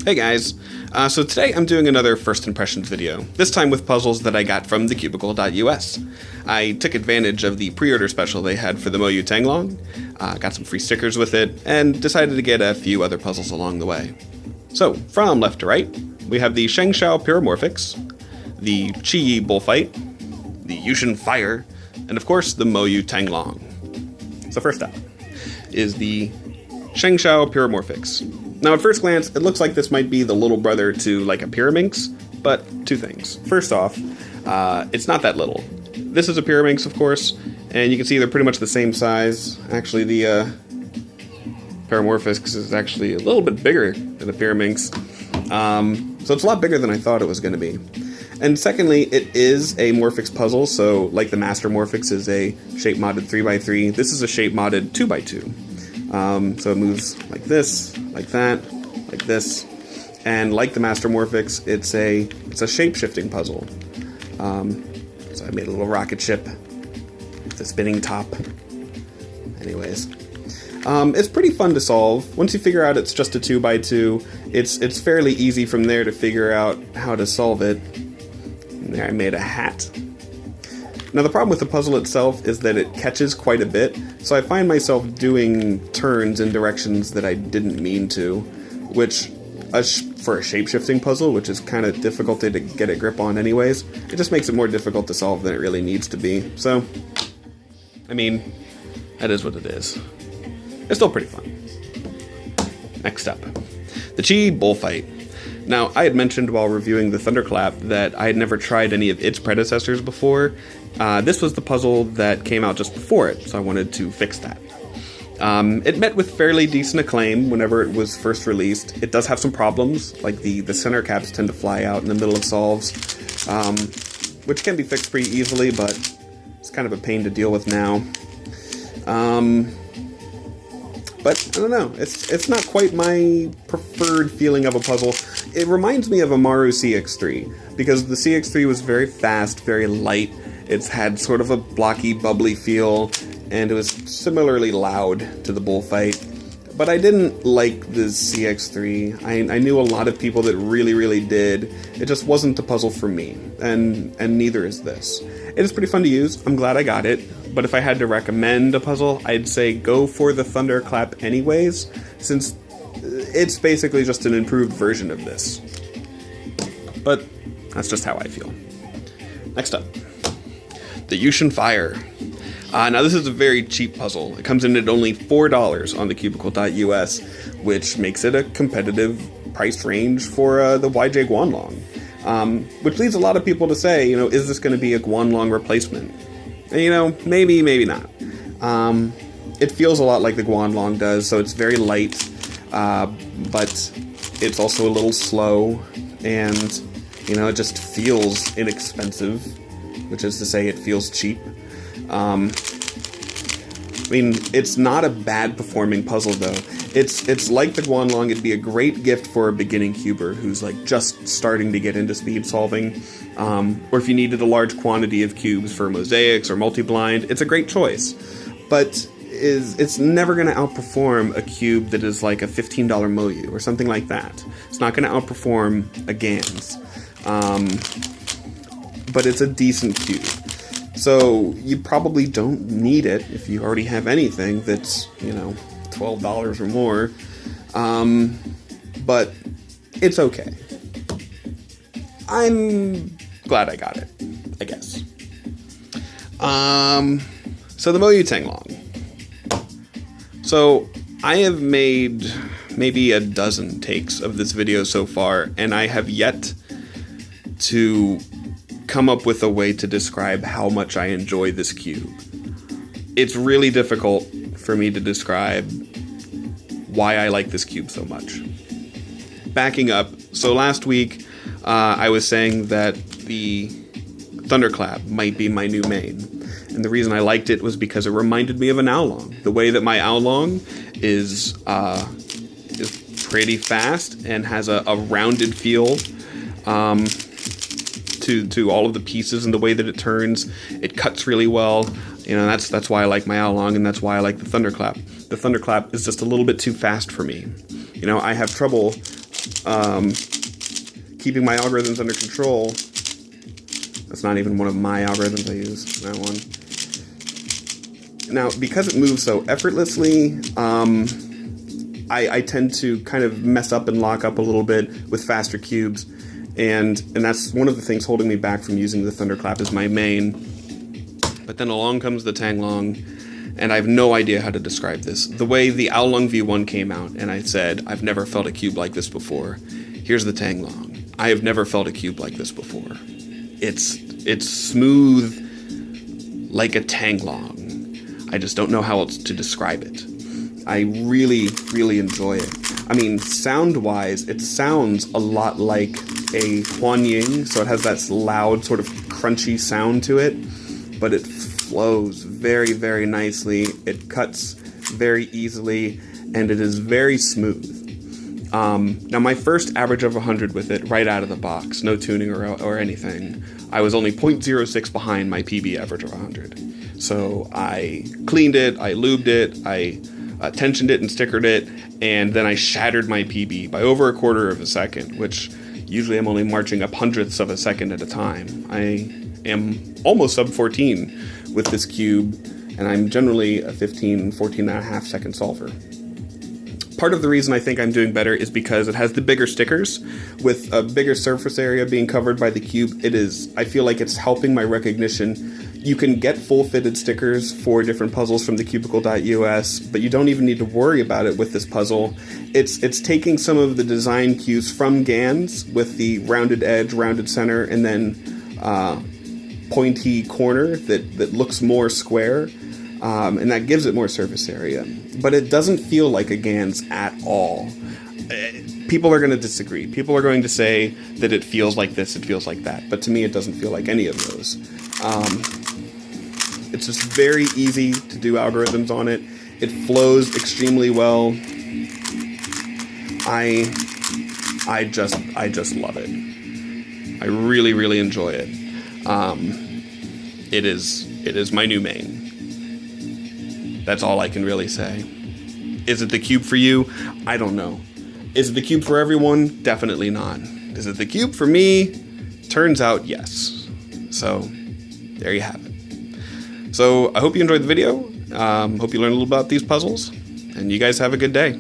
Hey guys, so today I'm doing another first impressions video, this time with puzzles that I got from thecubicle.us. I took advantage of the pre-order special they had for the Moyu TangLong, got some free stickers with it, and decided to get a few other puzzles along the way. So, from left to right, we have the Shengshou Pyramorphix, the Qiyi Bullfight, the Yuxin Fire, and of course the Moyu TangLong. So first up is the Shengshou Pyramorphix. Now, at first glance, it looks like this might be the little brother to, like, a Pyraminx, but two things. First off, it's not that little. This is a Pyraminx, of course, and you can see they're pretty much the same size. Actually, the Paramorphix is actually a little bit bigger than a Pyraminx, so it's a lot bigger than I thought it was going to be. And secondly, it is a Morphix puzzle, so like the Master Morphix is a shape-modded 3x3, this is a shape-modded 2x2. So it moves like this, like that, like this, and like the Master Morphix, it's a shape-shifting puzzle. So I made a little rocket ship with a spinning top. Anyways, it's pretty fun to solve. Once you figure out it's just a 2x2, it's fairly easy from there to figure out how to solve it. And there I made a hat. Now the problem with the puzzle itself is that it catches quite a bit, so I find myself doing turns in directions that I didn't mean to, which, for a shape-shifting puzzle, which is kind of difficult to get a grip on anyways, it just makes it more difficult to solve than it really needs to be. So, I mean, that is what it is. It's still pretty fun. Next up, the Qiyi Bullfight. Now, I had mentioned while reviewing the Thunderclap that I had never tried any of its predecessors before. This was the puzzle that came out just before it, so I wanted to fix that. It met with fairly decent acclaim whenever it was first released. It does have some problems, like the center caps tend to fly out in the middle of solves, which can be fixed pretty easily, but it's kind of a pain to deal with now. But, I don't know, it's not quite my preferred feeling of a puzzle. It reminds me of a Maru CX3, because the CX3 was very fast, very light, it's had sort of a blocky, bubbly feel, and it was similarly loud to the Bullfight. But I didn't like the CX3. I knew a lot of people that really, really did. It just wasn't the puzzle for me, and neither is this. It is pretty fun to use, I'm glad I got it. But if I had to recommend a puzzle, I'd say go for the Thunderclap anyways, since it's basically just an improved version of this. But that's just how I feel. Next up, the Yuxin Fire. Now this is a very cheap puzzle. It comes in at only $4 on thecubicle.us, which makes it a competitive price range for the YJ Guanlong. Which leads a lot of people to say, is this going to be a Guanlong replacement? And, maybe, maybe not. It feels a lot like the Guanlong does, so it's very light, but it's also a little slow, and, it just feels inexpensive, which is to say it feels cheap. It's not a bad performing puzzle, though. It's like the Guanlong. It'd be a great gift for a beginning cuber who's like just starting to get into speed solving, or if you needed a large quantity of cubes for mosaics or multi-blind, it's a great choice. But it's never going to outperform a cube that is like a $15 Moyu or something like that. It's not going to outperform a Gans, but it's a decent cube. So you probably don't need it if you already have anything that's, $12 or more. But it's okay. I'm glad I got it, I guess. So the Moyu TangLong. So I have made maybe a dozen takes of this video so far, and I have yet to come up with a way to describe how much I enjoy this cube. It's really difficult for me to describe why I like this cube so much. Backing up, so last week I was saying that the Thunderclap might be my new main, and the reason I liked it was because it reminded me of an Aolong. The way that my Aolong is pretty fast and has a rounded feel to all of the pieces and the way that it turns. It cuts really well. That's why I like my Aolong, and that's why I like the Thunderclap. The Thunderclap is just a little bit too fast for me. I have trouble keeping my algorithms under control. That's not even one of my algorithms I use, that one. Now, because it moves so effortlessly, I tend to kind of mess up and lock up a little bit with faster cubes, and that's one of the things holding me back from using the Thunderclap as my main. But then along comes the TangLong, and I have no idea how to describe this. The way the Oolong V1 came out, and I said, I've never felt a cube like this before. Here's the TangLong. I have never felt a cube like this before. It's smooth like a TangLong. I just don't know how else to describe it. I really, really enjoy it. I mean, sound-wise, it sounds a lot like a Huanying, so it has that loud, sort of crunchy sound to it, but it flows very, very nicely. It cuts very easily, and it is very smooth. Now, my first average of 100 with it, right out of the box, no tuning or anything, I was only 0.06 behind my PB average of 100. So I cleaned it, I lubed it, I tensioned it and stickered it, and then I shattered my PB by over a quarter of a second, which usually I'm only marching up hundredths of a second at a time. I am almost sub 14 with this cube, and I'm generally a 14 and a half second solver. Part of the reason I think I'm doing better is because it has the bigger stickers. With a bigger surface area being covered by the cube, I feel like it's helping my recognition. You can get full fitted stickers for different puzzles from the Cubicle.us, but you don't even need to worry about it with this puzzle. It's taking some of the design cues from GANs with the rounded edge, rounded center, and then pointy corner that looks more square, and that gives it more surface area. But it doesn't feel like a GANs at all. People are going to disagree. People are going to say that it feels like this, it feels like that. But to me, it doesn't feel like any of those. It's just very easy to do algorithms on it. It flows extremely well. I just love it. I really, really enjoy it. It is my new main. That's all I can really say. Is it the cube for you? I don't know. Is it the cube for everyone? Definitely not. Is it the cube for me? Turns out yes. So, there you have it. So, I hope you enjoyed the video. Hope you learned a little about these puzzles. And you guys have a good day.